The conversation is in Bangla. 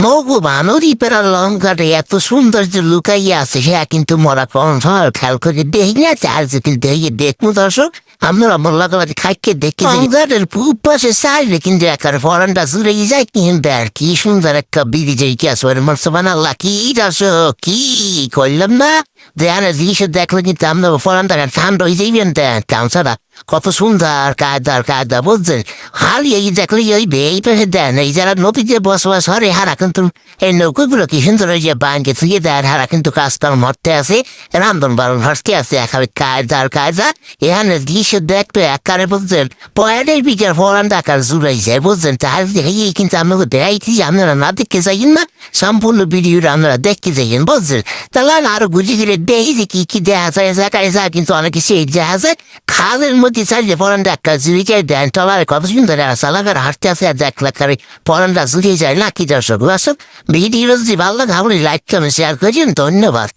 ভগবান ওরিপের লঙ্কাটা এত সুন্দর যে লুকাইয়া আছে সে কিন্তু মরা কনফার খেয়াল করে দেখি না চার কিন্তু দেখবো দর্শক আমরা মোল্লাগাবাদি খাইকে দেখি লঙ্কারের পূব পাশে চাইলে কিন্তু একার ফরানটা জুড়ে যায় কিন্তু আর কি সুন্দর একটা বিড়ি যাই কি আছে মরসবান আল্লাহ কি দর্শক কি করলাম না দেয়ানের জিনিস দেখলে কিন্তু আমরা ফরানটা ঠান্ডা হয়ে যাইবেন তেমন ছাড়া কত সুন্দর কায়দা বুঝছেন হালি এই দেখলে ওই এই পেশে দেন এই যারা নদীতে বসবাস করে হারা কিন্তু এই নৌকোগুলো কি সুন্দর ওই যে বাঙ্কে থুয়ে দেয় হারা কিন্তু কাজটার মরতে আছে রান্ধন বারণ ভাসতে আছে এখানে কায়দা এখানে দৃশ্য দেখতে একবারে বুঝছেন পয়েন্টের বিচার ফরান টাকার জুড়াই যায় বুঝছেন তাহলে দেখেই কিন্তু আপনাকে দেখাইছি আপনারা না দেখতে যাইন না সম্পূর্ণ ভিডিওটা আপনারা দেখতে যাইন বুঝছেন তাহলে আরো ঘুরে ঘিরে দেখি যে কি দেখা যায় যায় কিন্তু অনেক কিছু দেখা যায় খালের মধ্যে চাইলে পরানটা একটা জুড়িকে দেন টলার কত সুন্দর সালাকার হাঁটতে আসে আর দেখলে করে পরানটা জুড়িয়ে যায় না কি দর্শক ভিডিও যদি ভালো লাগে আপনি লাইক কমেন্ট শেয়ার করেন ধন্যবাদ।